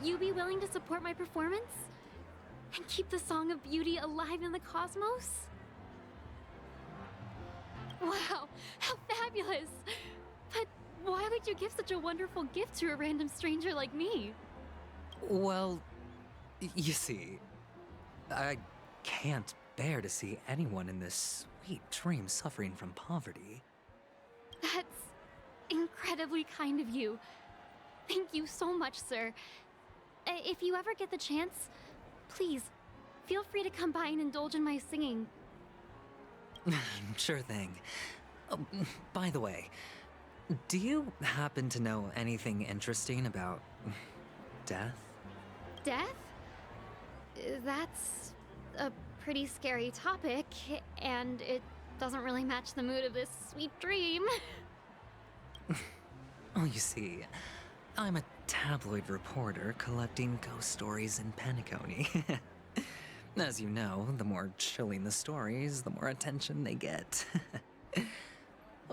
you be willing to support my performance? And keep the Song of Beauty alive in the cosmos? Wow, how fabulous! But why would you give such a wonderful gift to a random stranger like me? Well, you see, I can't bear to see anyone in this sweet dream suffering from poverty. That's incredibly kind of you. Thank you so much, sir. If you ever get the chance, please, feel free to come by and indulge in my singing. Sure thing. Oh, by the way, do you happen to know anything interesting about death? Death? That's a pretty scary topic, and it doesn't really match the mood of this sweet dream. Oh, you see, I'm a tabloid reporter collecting ghost stories in Penacony. As you know, the more chilling the stories, the more attention they get.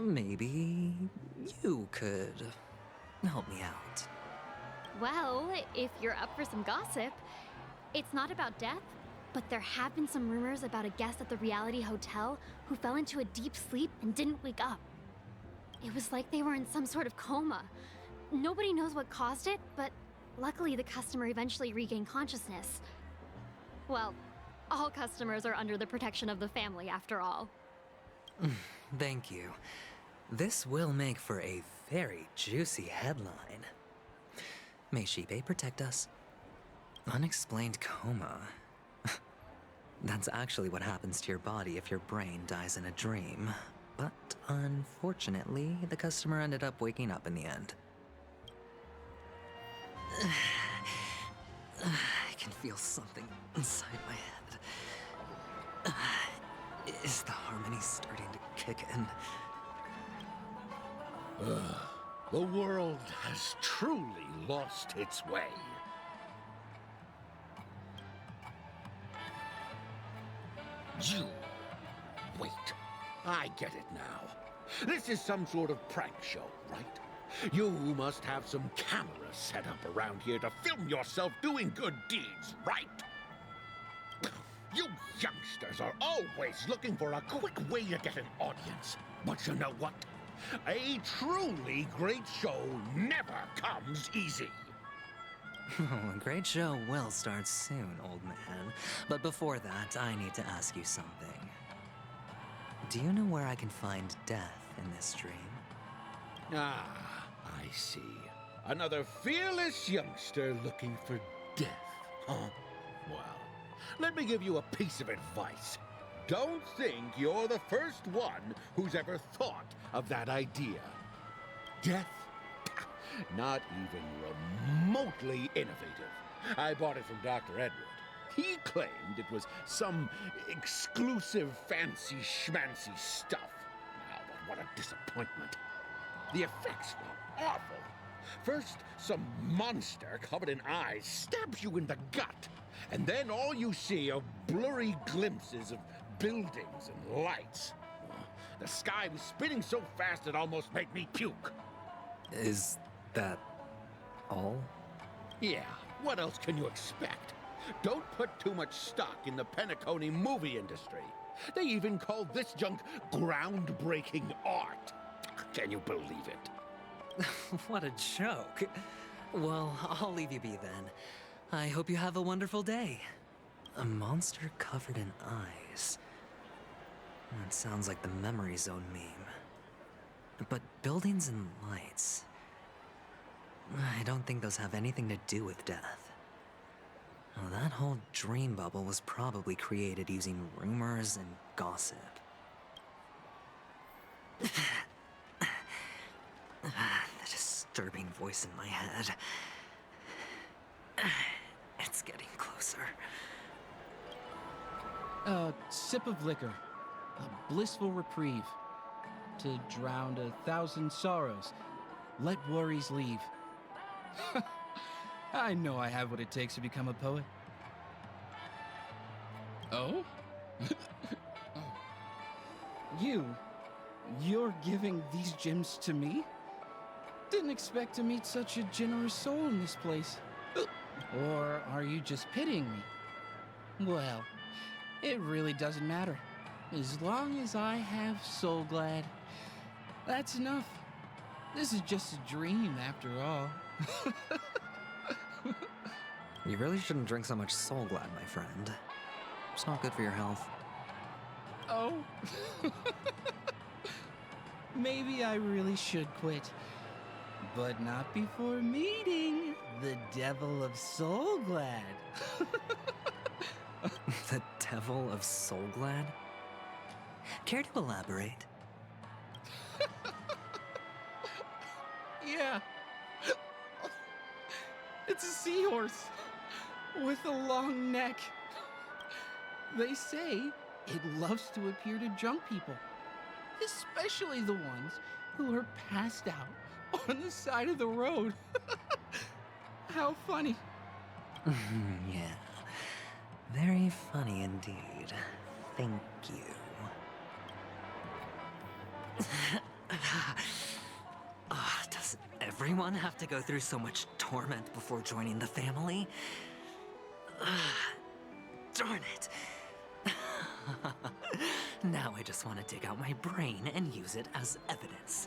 Maybe you could help me out. Well, if you're up for some gossip, it's not about death, but there have been some rumors about a guest at the reality hotel who fell into a deep sleep and didn't wake up. It was like they were in some sort of coma. Nobody knows what caused it, but luckily the customer eventually regained consciousness. Well, all customers are under the protection of the family after all. Thank you. This will make for a very juicy headline. May Shibe protect us. Unexplained coma. That's actually what happens to your body if your brain dies in a dream. But unfortunately, the customer ended up waking up in the end. I can feel something inside my head. Is the harmony starting to kick in? The world has truly lost its way. You... Wait. I get it now. This is some sort of prank show, right? You must have some cameras set up around here to film yourself doing good deeds, right? You youngsters are always looking for a quick way to get an audience. But you know what? A truly great show never comes easy. A great show will start soon, old man. But before that, I need to ask you something. Do you know where I can find death in this dream? Ah, I see. Another fearless youngster looking for death, huh? Well, let me give you a piece of advice. Don't think you're the first one who's ever thought of that idea. Death? Not even remotely innovative. I bought it from Dr. Edward. He claimed it was some exclusive fancy schmancy stuff. Now, but what a disappointment. The effects were awful. First, some monster covered in eyes stabs you in the gut, and then all you see are blurry glimpses of buildings and lights. The sky was spinning so fast it almost made me puke. Is that all? Yeah, what else can you expect? Don't put too much stock in the Penacony movie industry. They even call this junk groundbreaking art. Can you believe it? What a joke. Well, I'll leave you be then. I hope you have a wonderful day. A monster covered in eyes. That sounds like the Memory Zone meme. But buildings and lights... I don't think those have anything to do with death. Well, that whole dream bubble was probably created using rumors and gossip. The disturbing voice in my head. It's getting closer. A sip of liquor. A blissful reprieve. To drown 1,000 sorrows. Let worries leave. I know I have what it takes to become a poet. Oh? You're giving these gems to me? Didn't expect to meet such a generous soul in this place. Or are you just pitying me? Well, it really doesn't matter. As long as I have Soulglad, that's enough. This is just a dream after all. You really shouldn't drink so much Soul Glad, my friend. It's not good for your health. Oh. Maybe I really should quit. But not before meeting the Devil of Soulglad. The Devil of Soul Glad? Care to elaborate? Yeah. It's a seahorse with a long neck. They say it loves to appear to drunk people, especially the ones who are passed out on the side of the road. How funny. Yeah. Very funny indeed. Thank you. Does everyone have to go through so much torment before joining the family? Darn it. Now I just want to dig out my brain and use it as evidence.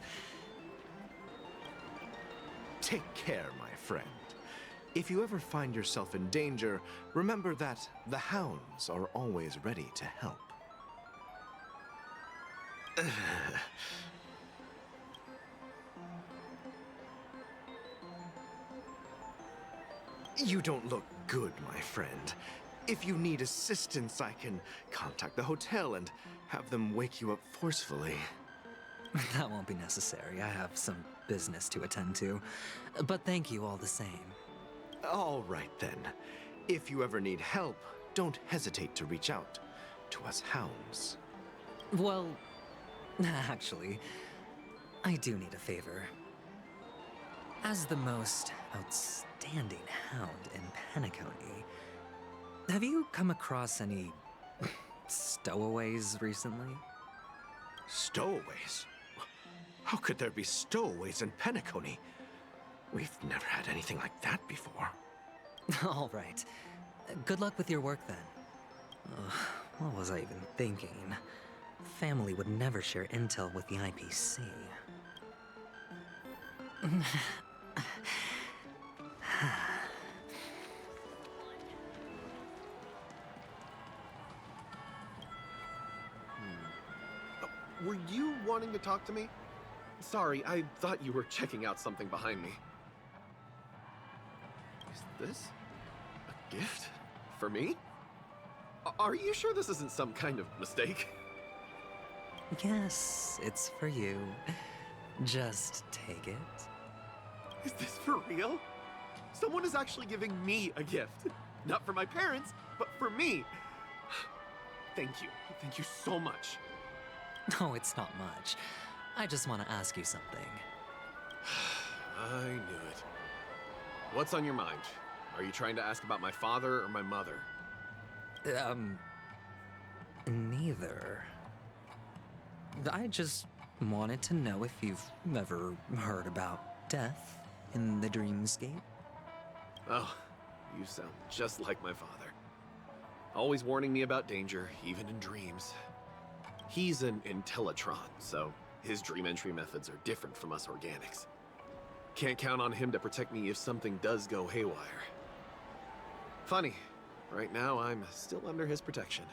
Take care, my friend. If you ever find yourself in danger, remember that the hounds are always ready to help. You don't look good, my friend. If you need assistance, I can contact the hotel and have them wake you up forcefully. That won't be necessary. I have some business to attend to. But thank you all the same. All right, then. If you ever need help, don't hesitate to reach out to us hounds. Well, actually, I do need a favor. As the most outstanding hound in Penacony, have you come across any stowaways recently? Stowaways? How could there be stowaways in Penacony? We've never had anything like that before. All right. Good luck with your work then. What was I even thinking? Family would never share intel with the IPC. Were you wanting to talk to me? Sorry, I thought you were checking out something behind me. Is this a gift? For me? Are you sure this isn't some kind of mistake? Yes, it's for you. Just take it. Is this for real? Someone is actually giving me a gift. Not for my parents, but for me. Thank you. Thank you so much. No, it's not much. I just want to ask you something. I knew it. What's on your mind? Are you trying to ask about my father or my mother? Neither. I just wanted to know if you've ever heard about death in the dreamscape. Oh, you sound just like my father. Always warning me about danger, even in dreams. He's an Intellitron, so his dream entry methods are different from us organics. Can't count on him to protect me if something does go haywire. Funny, right now I'm still under his protection.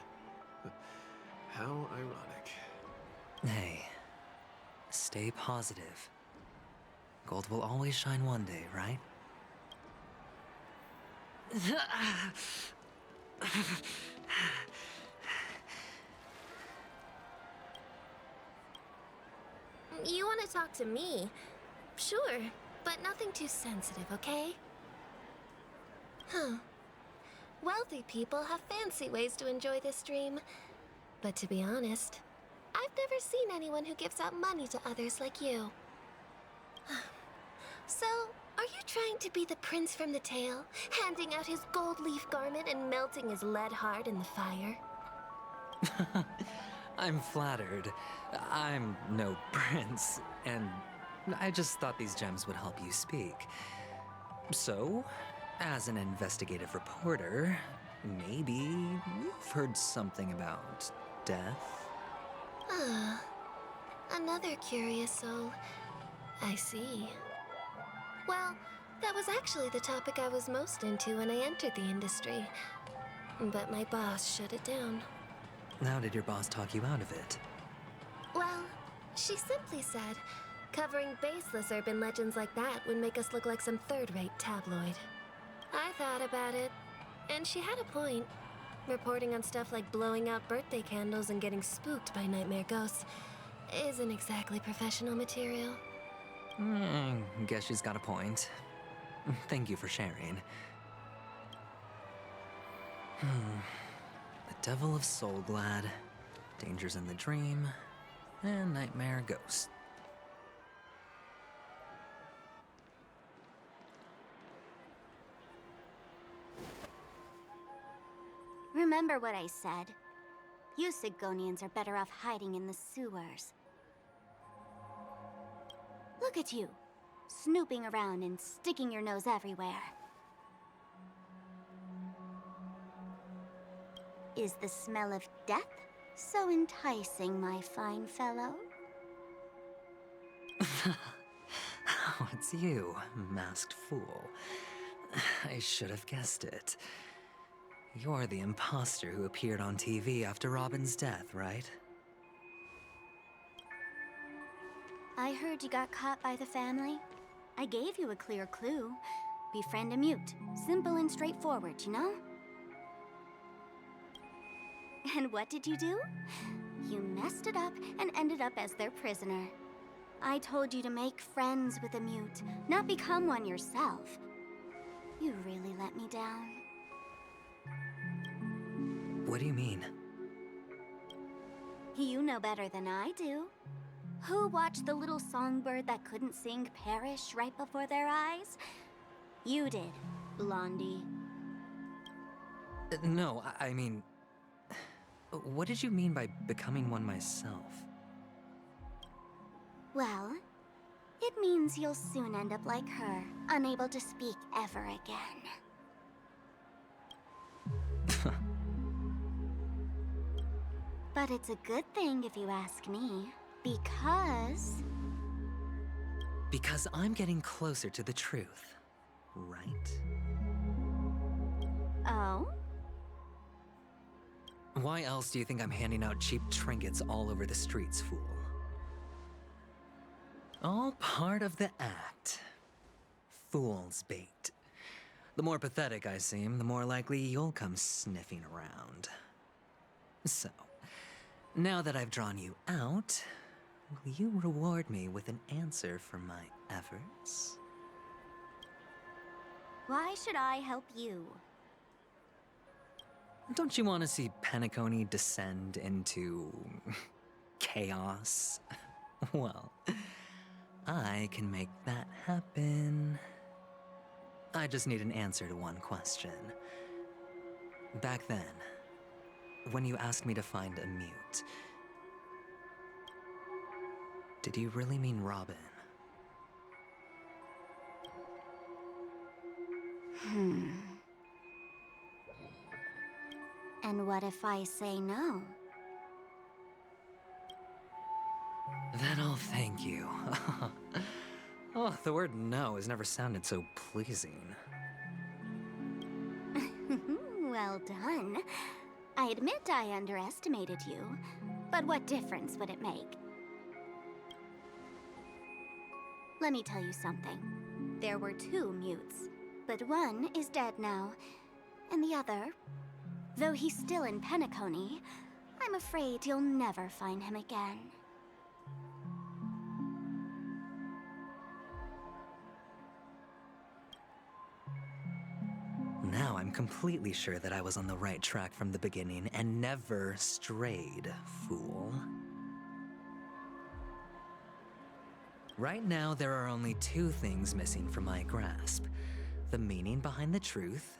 How ironic. Hey, stay positive. Gold will always shine one day, right? You want to talk to me? Sure, but nothing too sensitive, okay? Huh. Wealthy people have fancy ways to enjoy this dream. But to be honest, I've never seen anyone who gives out money to others like you. So, are you trying to be the prince from the tale, handing out his gold leaf garment and melting his lead heart in the fire? I'm flattered. I'm no prince, and I just thought these gems would help you speak. So, As an investigative reporter, maybe you've heard something about death. Ah, another curious soul. I see. Well, that was actually the topic I was most into when I entered the industry. But my boss shut it down. How did your boss talk you out of it? Well, she simply said, covering baseless urban legends like that would make us look like some third-rate tabloid. I thought about it, and she had a point. Reporting on stuff like blowing out birthday candles and getting spooked by nightmare ghosts isn't exactly professional material. Guess she's got a point. Thank you for sharing. The Devil of Soulglad, Dangers in the Dream, and Nightmare Ghost. Remember what I said. You Sigonians are better off hiding in the sewers. Look at you, snooping around and sticking your nose everywhere. Is the smell of death so enticing, my fine fellow? Oh, it's you, masked fool. I should have guessed it. You're the imposter who appeared on TV after Robin's death, right? I heard you got caught by the family. I gave you a clear clue. Befriend a mute. Simple and straightforward, you know? And what did you do? You messed it up and ended up as their prisoner. I told you to make friends with a mute, not become one yourself. You really let me down. What do you mean? You know better than I do. Who watched the little songbird that couldn't sing perish right before their eyes? You did, Blondie. No, I mean... What did you mean by becoming one myself? Well, it means you'll soon end up like her, unable to speak ever again. But it's a good thing if you ask me, because... Because I'm getting closer to the truth, right? Oh? Why else do you think I'm handing out cheap trinkets all over the streets, fool? All part of the act. Fool's bait. The more pathetic I seem, the more likely you'll come sniffing around. So, now that I've drawn you out, will you reward me with an answer for my efforts? Why should I help you? Don't you want to see Penacony descend into... chaos? Well, I can make that happen. I just need an answer to one question. Back then, when you asked me to find a mute, did you really mean Robin? And what if I say no? Then I'll thank you. Oh, the word no has never sounded so pleasing. Well done. I admit I underestimated you, but what difference would it make? Let me tell you something. There were 2 mutes, but one is dead now, and the other, though he's still in Penacony, I'm afraid you'll never find him again. Now I'm completely sure that I was on the right track from the beginning and never strayed, fool. Right now, there are only 2 things missing from my grasp. The meaning behind the truth,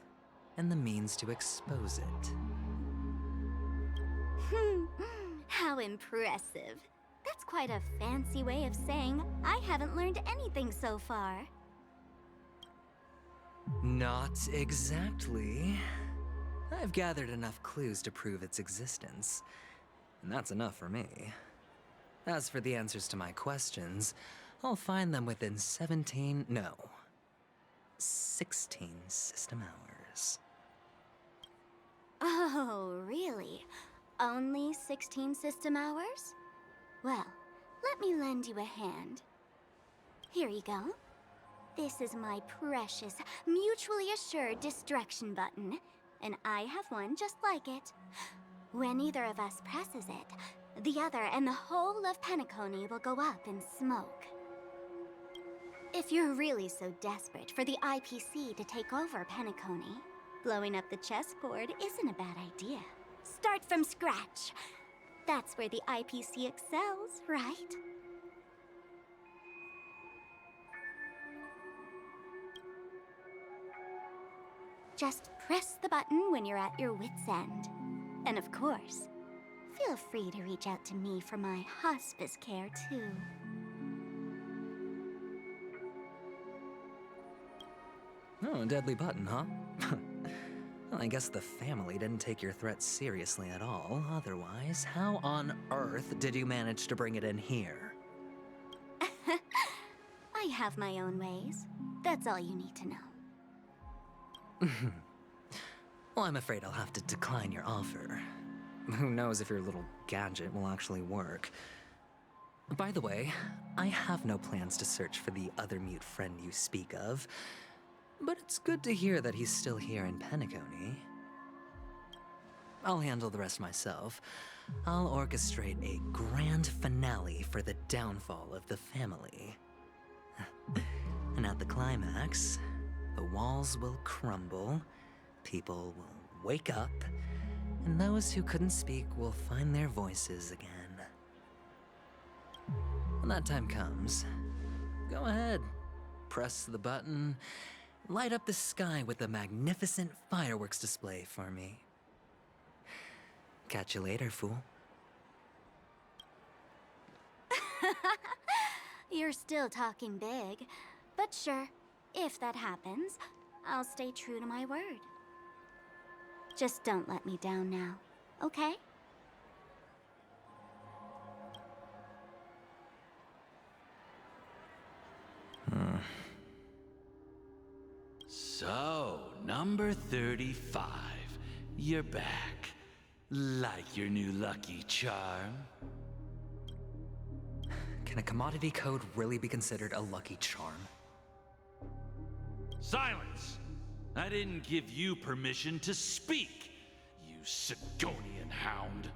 and the means to expose it. How impressive. That's quite a fancy way of saying I haven't learned anything so far. Not exactly. I've gathered enough clues to prove its existence, and that's enough for me. As for the answers to my questions, I'll find them within 16 system hours. Oh, really? Only 16 system hours? Well, let me lend you a hand. Here you go. This is my precious, mutually assured destruction button, and I have one just like it. When either of us presses it, the other and the whole of Penacony will go up in smoke. If you're really so desperate for the IPC to take over Penacony, blowing up the chessboard isn't a bad idea. Start from scratch. That's where the IPC excels, right? Just press the button when you're at your wit's end. And of course, feel free to reach out to me for my hospice care, too. Oh, a deadly button, huh? Well, I guess the family didn't take your threat seriously at all. Otherwise, how on earth did you manage to bring it in here? I have my own ways. That's all you need to know. Well, I'm afraid I'll have to decline your offer. Who knows if your little gadget will actually work. By the way, I have no plans to search for the other mute friend you speak of, but it's good to hear that he's still here in Penacony. I'll handle the rest myself. I'll orchestrate a grand finale for the downfall of the family. And at the climax, the walls will crumble, people will wake up, and those who couldn't speak will find their voices again. When that time comes, go ahead, press the button, light up the sky with a magnificent fireworks display for me. Catch you later, fool. You're still talking big, but sure, if that happens, I'll stay true to my word. Just don't let me down now, okay? So, number 35. You're back. Like your new lucky charm? Can a commodity code really be considered a lucky charm? Silence! I didn't give you permission to speak, you Sigonian hound.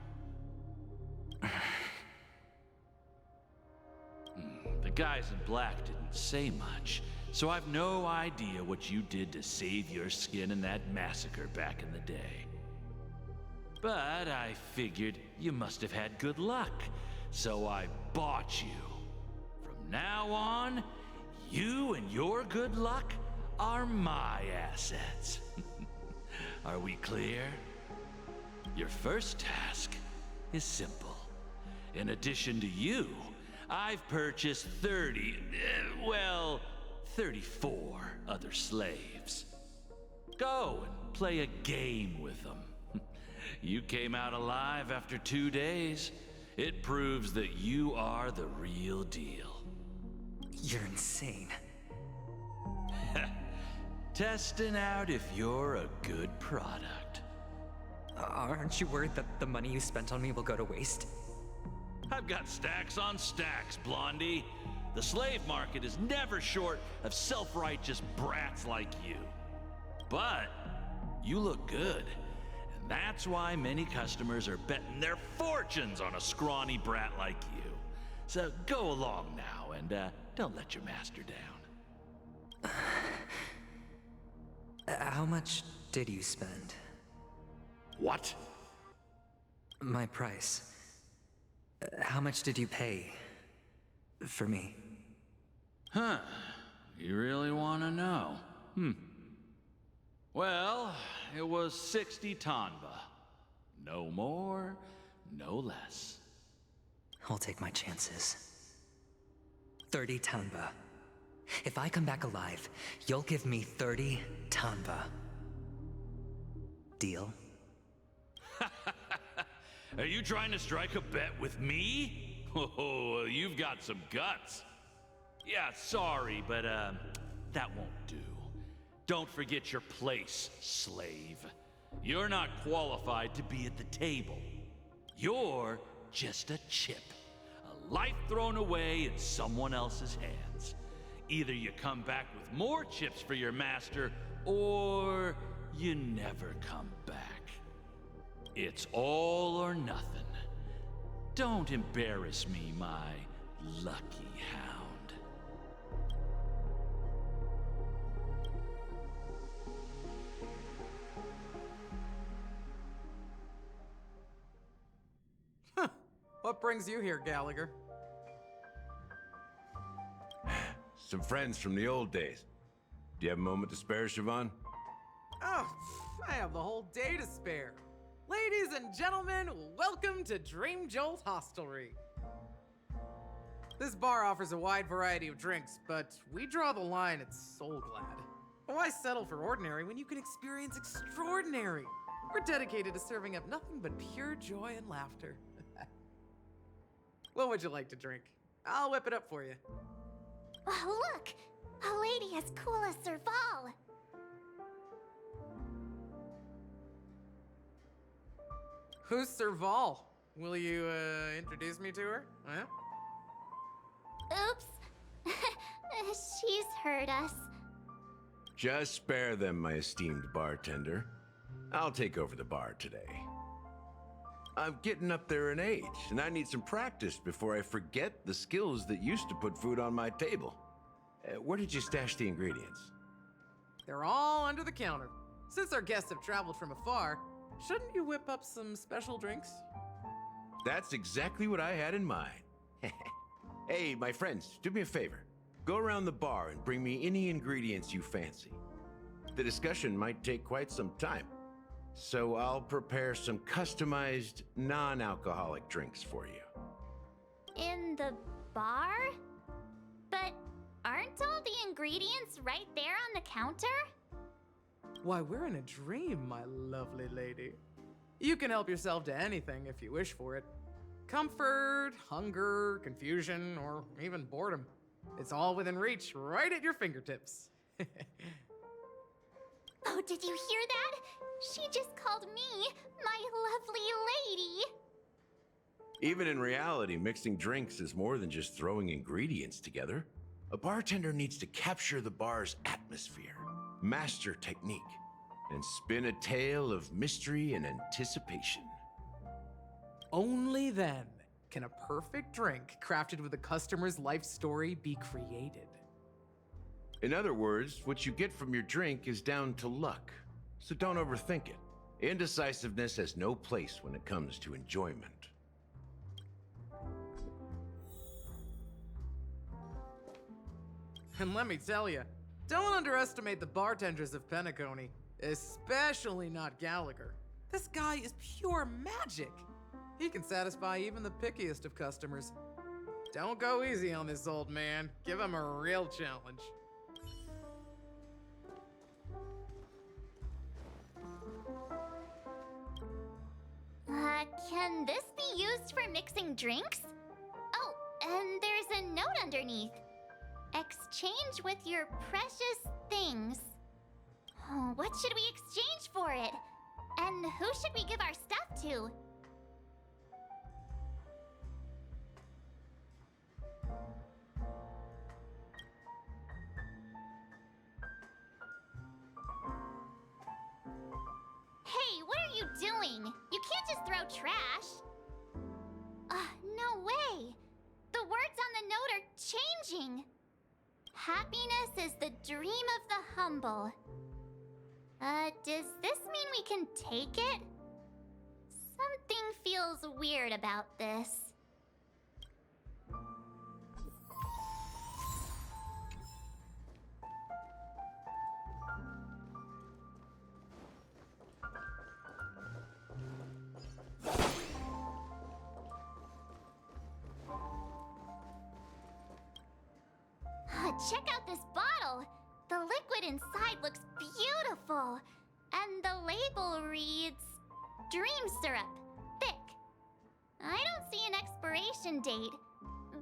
The guys in black didn't say much, so I've no idea what you did to save your skin in that massacre back in the day. But I figured you must have had good luck, so I bought you. From now on, you and your good luck are my assets. Are we clear? Your first task is simple. In addition to you, I've purchased 34 other slaves. Go and play a game with them. You came out alive after 2 days. It proves that you are the real deal. You're insane. Testing out if you're a good product. Aren't you worried that the money you spent on me will go to waste? I've got stacks on stacks, Blondie. The slave market is never short of self-righteous brats like you. But you look good, and that's why many customers are betting their fortunes on a scrawny brat like you. So go along now, and don't let your master down. How much did you spend? What? My price. How much did you pay for me? Huh. You really want to know? Well, it was 60 tanba. No more, no less. I'll take my chances. 30 tanba. If I come back alive, you'll give me 30 Tamba. Deal? Are you trying to strike a bet with me? Oh, you've got some guts. Yeah, sorry, but that won't do. Don't forget your place, slave. You're not qualified to be at the table. You're just a chip. A life thrown away in someone else's hands. Either you come back with more chips for your master, or you never come back. It's all or nothing. Don't embarrass me, my lucky hound. What brings you here, Gallagher? Some friends from the old days. Do you have a moment to spare, Siobhan? Oh, I have the whole day to spare. Ladies and gentlemen, welcome to Dream Jolt Hostelry. This bar offers a wide variety of drinks, but we draw the line at Soul Glad. Why settle for ordinary when you can experience extraordinary? We're dedicated to serving up nothing but pure joy and laughter. What would you like to drink? I'll whip it up for you. Oh, look! A lady as cool as Serval! Who's Serval? Will you, introduce me to her? Huh? Oops. She's heard us. Just spare them, my esteemed bartender. I'll take over the bar today. I'm getting up there in age, and I need some practice before I forget the skills that used to put food on my table. Where did you stash the ingredients? They're all under the counter. Since our guests have traveled from afar, shouldn't you whip up some special drinks? That's exactly what I had in mind. Hey, my friends, do me a favor. Go around the bar and bring me any ingredients you fancy. The discussion might take quite some time, so I'll prepare some customized, non-alcoholic drinks for you. In the bar? But aren't all the ingredients right there on the counter? Why, we're in a dream, my lovely lady. You can help yourself to anything if you wish for it. Comfort, hunger, confusion, or even boredom. It's all within reach, right at your fingertips. Oh, did you hear that? She just called me my lovely lady. Even in reality, mixing drinks is more than just throwing ingredients together. A bartender needs to capture the bar's atmosphere, master technique, and spin a tale of mystery and anticipation. Only then can a perfect drink crafted with a customer's life story be created. In other words, what you get from your drink is down to luck, so don't overthink it. Indecisiveness has no place when it comes to enjoyment. And let me tell you, don't underestimate the bartenders of Penacony, especially not Gallagher. This guy is pure magic. He can satisfy even the pickiest of customers. Don't go easy on this old man. Give him a real challenge. Can this be used for mixing drinks? Oh, and there's a note underneath. Exchange with your precious things. Oh, what should we exchange for it? And who should we give our stuff to? Hey, what are you doing? You can't just throw trash. No way. The words on the note are changing. Happiness is the dream of the humble. Does this mean we can take it? Something feels weird about this. Check out this bottle! The liquid inside looks beautiful. And the label reads... Dream syrup. Thick. I don't see an expiration date,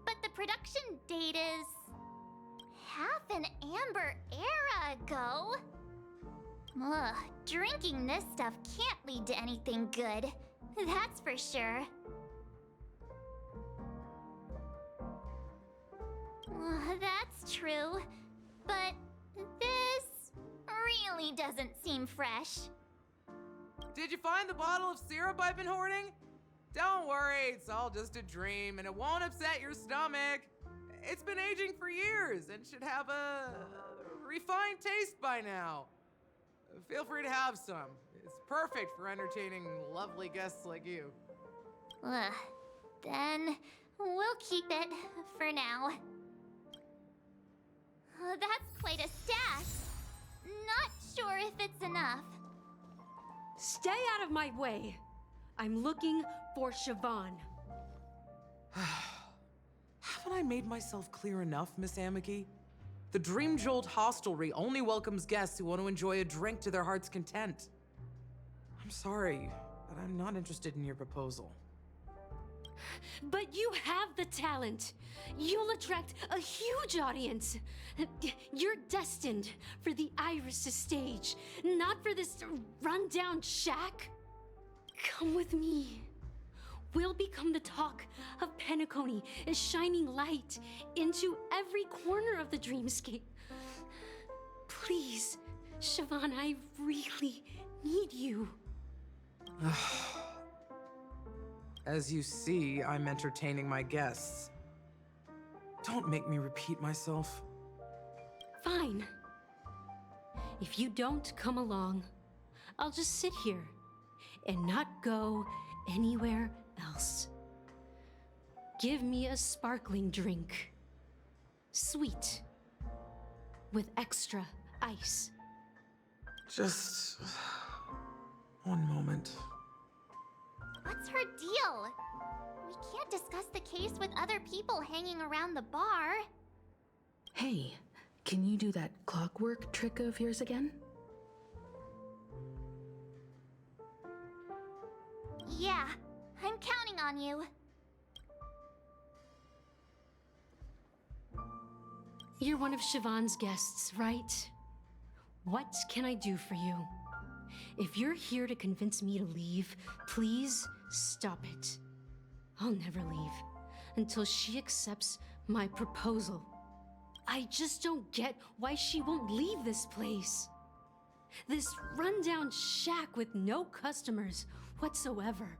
but the production date is... half an amber era ago. Ugh, drinking this stuff can't lead to anything good. That's for sure. That's true, but this really doesn't seem fresh. Did you find the bottle of syrup I've been hoarding? Don't worry, it's all just a dream and it won't upset your stomach. It's been aging for years and should have a refined taste by now. Feel free to have some. It's perfect for entertaining lovely guests like you. Then we'll keep it for now. That's quite a stash. Not sure if it's enough. Stay out of my way. I'm looking for Siobhan. Haven't I made myself clear enough, Miss Amiki? The Dream Jolt Hostelry only welcomes guests who want to enjoy a drink to their heart's content. I'm sorry, but I'm not interested in your proposal. But you have the talent. You'll attract a huge audience. You're destined for the Iris' stage, not for this rundown shack. Come with me. We'll become the talk of Penacony, a shining light into every corner of the dreamscape. Please, Siobhan, I really need you. As you see, I'm entertaining my guests. Don't make me repeat myself. Fine. If you don't come along, I'll just sit here and not go anywhere else. Give me a sparkling drink. Sweet. With extra ice. Just... one moment. What's her deal? We can't discuss the case with other people hanging around the bar. Hey, can you do that clockwork trick of yours again? Yeah, I'm counting on you. You're one of Siobhan's guests, right? What can I do for you? If you're here to convince me to leave, please stop it. I'll never leave until she accepts my proposal. I just don't get why she won't leave this place. This rundown shack with no customers whatsoever.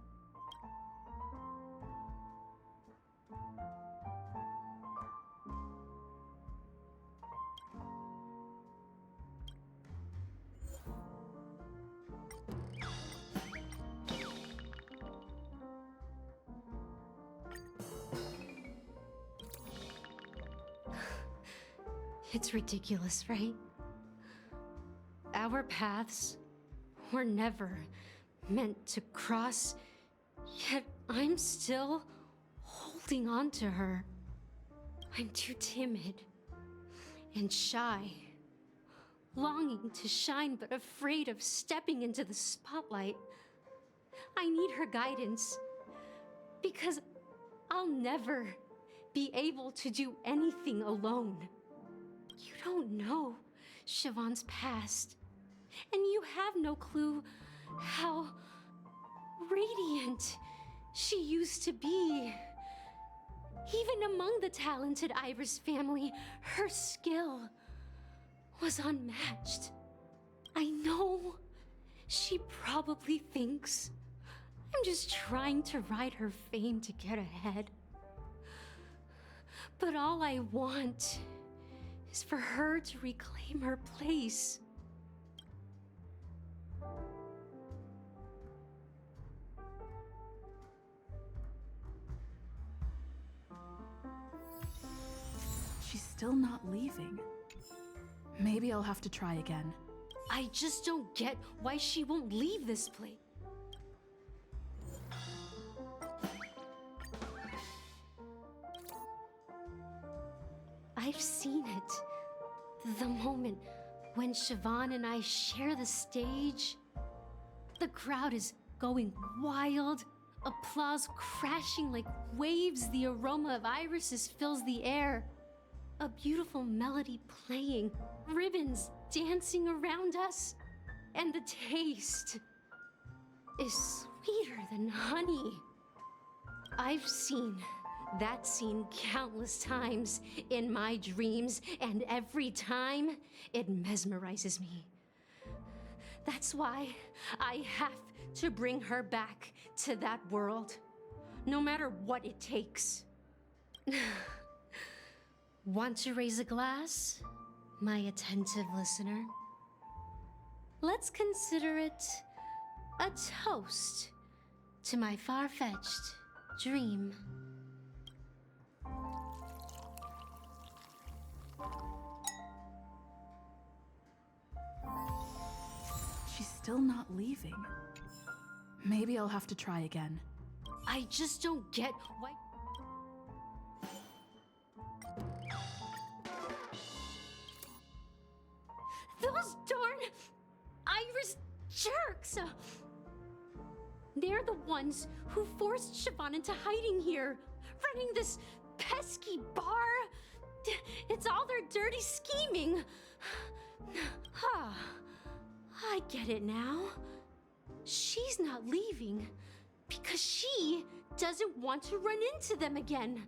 It's ridiculous, right? Our paths were never meant to cross, yet I'm still holding on to her. I'm too timid and shy, longing to shine but afraid of stepping into the spotlight. I need her guidance because I'll never be able to do anything alone. You don't know Siobhan's past, and you have no clue how radiant she used to be. Even among the talented Iris family, her skill was unmatched. I know she probably thinks I'm just trying to ride her fame to get ahead. But all I want is for her to reclaim her place. She's still not leaving. Maybe I'll have to try again. I just don't get why she won't leave this place. I've seen it. The moment when Siobhan and I share the stage, the crowd is going wild, applause crashing like waves, the aroma of irises fills the air. A beautiful melody playing, ribbons dancing around us, and the taste is sweeter than honey. I've seen that scene countless times in my dreams, and every time it mesmerizes me. That's why I have to bring her back to that world, no matter what it takes. Want to raise a glass, my attentive listener? Let's consider it a toast to my far-fetched dream. She's still not leaving. Maybe I'll have to try again. I just don't get why... Those darn Iris jerks! They're the ones who forced Siobhan into hiding here, running this pesky bar. It's all their dirty scheming. I get it now. She's not leaving because she doesn't want to run into them again.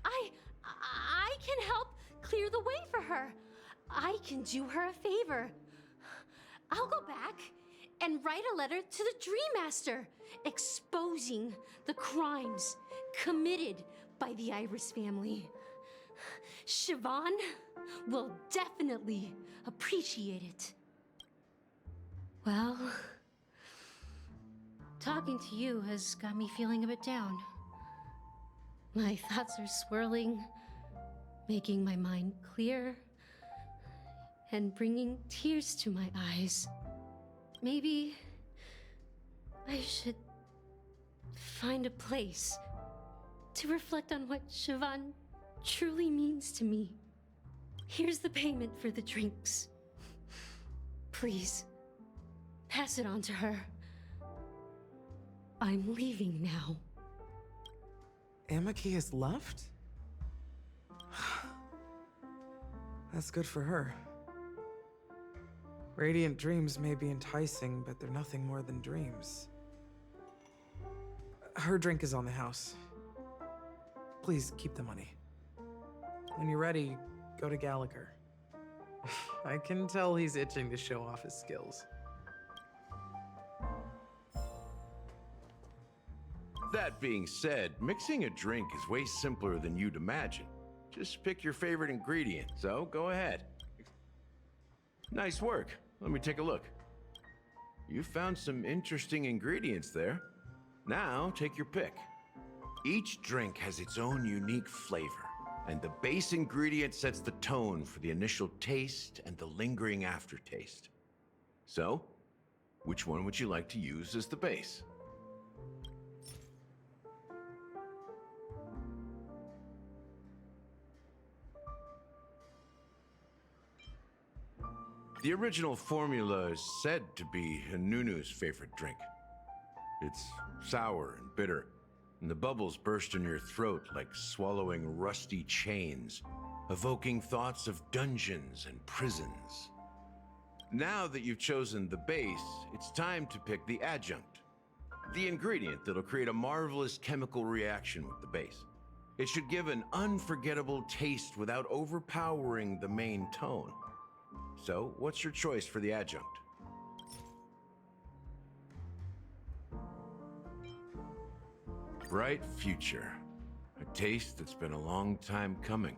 I can help clear the way for her. I can do her a favor. I'll go back and write a letter to the Dream Master exposing the crimes committed by the Iris family. Siobhan will definitely appreciate it. Well, talking to you has got me feeling a bit down. My thoughts are swirling, making my mind clear, and bringing tears to my eyes. Maybe I should find a place to reflect on what Siobhan truly means to me. Here's the payment for the drinks. Please, pass it on to her. I'm leaving now. Amaki has left? That's good for her. Radiant dreams may be enticing, but they're nothing more than dreams. Her drink is on the house. Please keep the money. When you're ready, go to Gallagher. I can tell he's itching to show off his skills. That being said, mixing a drink is way simpler than you'd imagine. Just pick your favorite ingredient, so go ahead. Nice work. Let me take a look. You found some interesting ingredients there. Now, take your pick. Each drink has its own unique flavor, and the base ingredient sets the tone for the initial taste and the lingering aftertaste. So, which one would you like to use as the base? The original formula is said to be Nunu's favorite drink. It's sour and bitter, and the bubbles burst in your throat like swallowing rusty chains, evoking thoughts of dungeons and prisons. Now that you've chosen the base, it's time to pick the adjunct, the ingredient that'll create a marvelous chemical reaction with the base. It should give an unforgettable taste without overpowering the main tone. So, what's your choice for the adjunct? Bright future. A taste that's been a long time coming.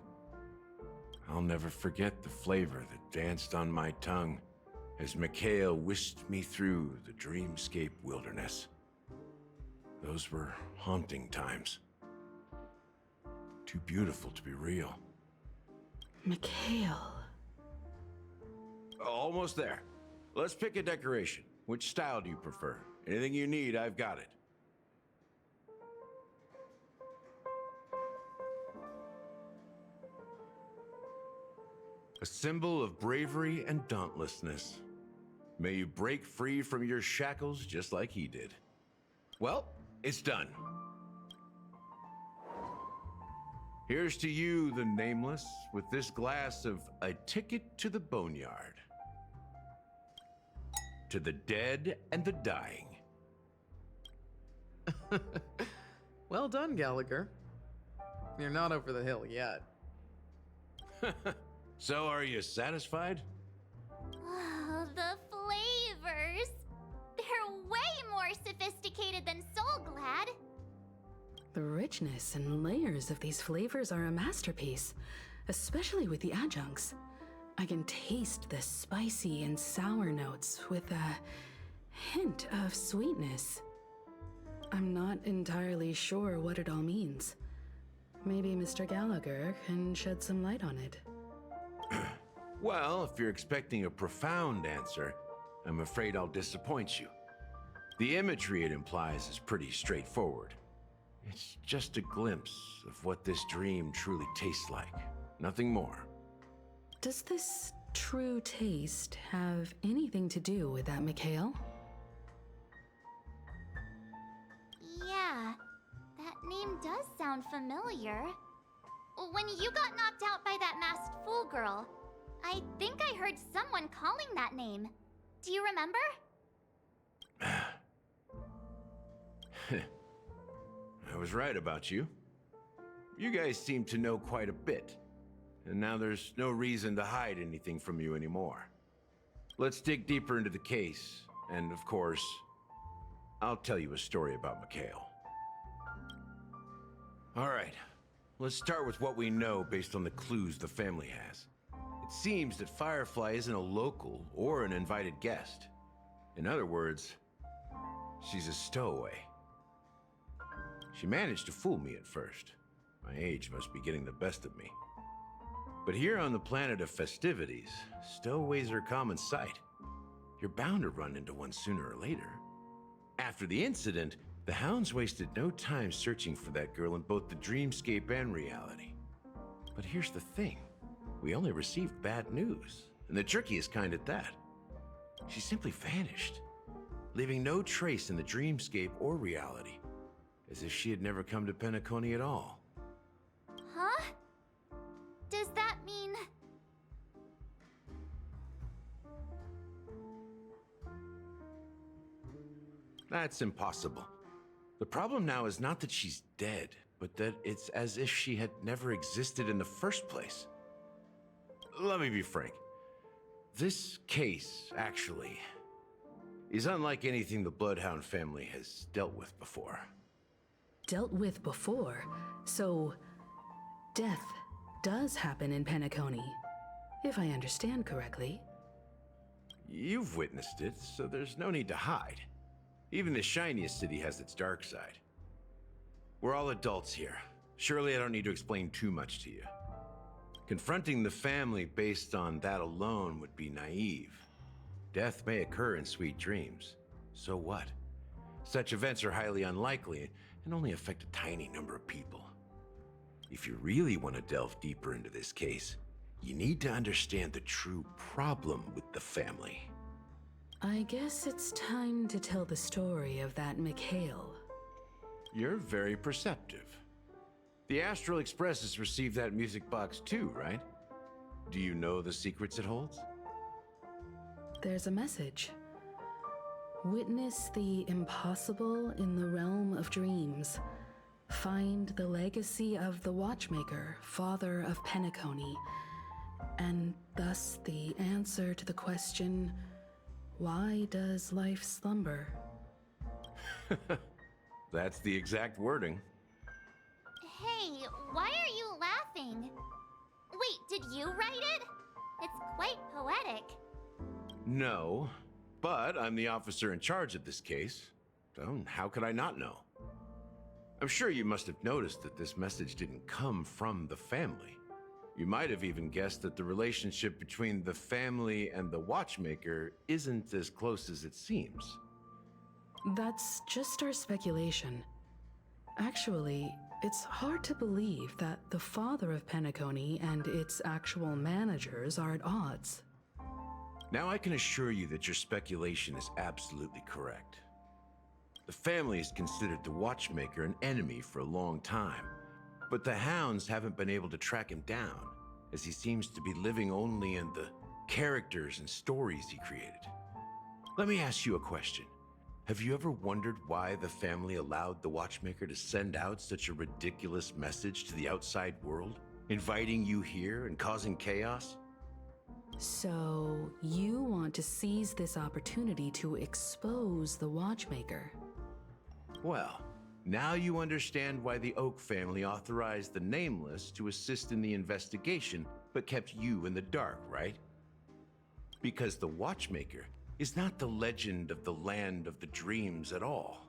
I'll never forget the flavor that danced on my tongue as Mikhail whisked me through the dreamscape wilderness. Those were haunting times. Too beautiful to be real. Mikhail. Almost there. Let's pick a decoration. Which style do you prefer? Anything you need, I've got it. symbol of bravery and dauntlessness. May you break free from your shackles just like he did. Well, it's done. Here's to you, the Nameless, with this glass of a ticket to the boneyard. To the dead and the dying. Well done, Gallagher. You're not over the hill yet. So, are you satisfied? Oh, the flavors! They're way more sophisticated than Soul Glad. The richness and layers of these flavors are a masterpiece, especially with the adjuncts. I can taste the spicy and sour notes with a hint of sweetness. I'm not entirely sure what it all means. Maybe Mr. Gallagher can shed some light on it. Well, if you're expecting a profound answer, I'm afraid I'll disappoint you. The imagery it implies is pretty straightforward. It's just a glimpse of what this dream truly tastes like. Nothing more. Does this true taste have anything to do with that Mikhail? Yeah, that name does sound familiar. When you got knocked out by that masked fool girl, I think I heard someone calling that name. Do you remember? I was right about you. You guys seem to know quite a bit, and now there's no reason to hide anything from you anymore. Let's dig deeper into the case, and of course, I'll tell you a story about Mikhail. All right, let's start with what we know based on the clues the family has. It seems that Firefly isn't a local or an invited guest. In other words, she's a stowaway. She managed to fool me at first. My age must be getting the best of me. But here on the planet of festivities, stowaways are a common sight. You're bound to run into one sooner or later. After the incident, the hounds wasted no time searching for that girl in both the dreamscape and reality. But here's the thing. We only received bad news, and the trickiest kind at that. She simply vanished, leaving no trace in the dreamscape or reality, as if she had never come to Penacony at all. Huh? Does that mean... That's impossible. The problem now is not that she's dead, but that it's as if she had never existed in the first place. Let me be frank. This case, actually, is unlike anything the Bloodhound family has dealt with before. Dealt with before, so death does happen in Penacony, if I understand correctly. You've witnessed it, so there's no need to hide. Even the shiniest city has its dark side. We're all adults here. Surely I don't need to explain too much to you. Confronting the family based on that alone would be naive. Death may occur in sweet dreams. So what? Such events are highly unlikely and only affect a tiny number of people. If you really want to delve deeper into this case, you need to understand the true problem with the family. I guess it's time to tell the story of that Mikhail. You're very perceptive. The Astral Express has received that music box too, right? Do you know the secrets it holds? There's a message. Witness the impossible in the realm of dreams. Find the legacy of the Watchmaker, father of Penacony, and thus the answer to the question, why does life slumber? That's the exact wording. Hey, why are you laughing? Wait, did you write it? It's quite poetic. No, but I'm the officer in charge of this case. So how could I not know? I'm sure you must have noticed that this message didn't come from the family. You might have even guessed that the relationship between the family and the Watchmaker isn't as close as it seems. That's just our speculation. Actually, It's hard to believe that the father of Penacony and its actual managers are at odds. Now I can assure you that your speculation is absolutely correct. The family has considered the watchmaker an enemy for a long time, but the hounds haven't been able to track him down, as he seems to be living only in the characters and stories he created. Let me ask you a question. Have you ever wondered why the family allowed the watchmaker to send out such a ridiculous message to the outside world, inviting you here and causing chaos? So, you want to seize this opportunity to expose the watchmaker? Well, now you understand why the Oak family authorized the Nameless to assist in the investigation, but kept you in the dark, right? Because the watchmaker is not the legend of the land of the dreams at all.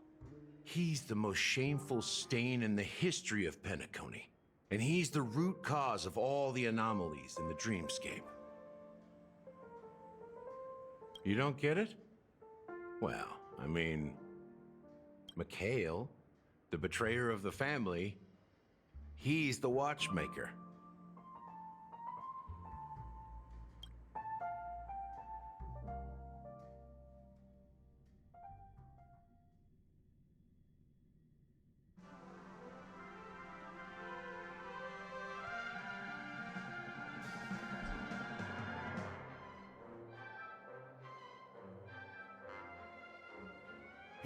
He's the most shameful stain in the history of Penacony, and he's the root cause of all the anomalies in the dreamscape. You don't get it? Well, I mean, Mikhail, the betrayer of the family, he's the watchmaker.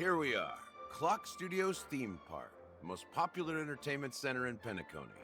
Here we are, Clock Studios theme park, the most popular entertainment center in Penacony.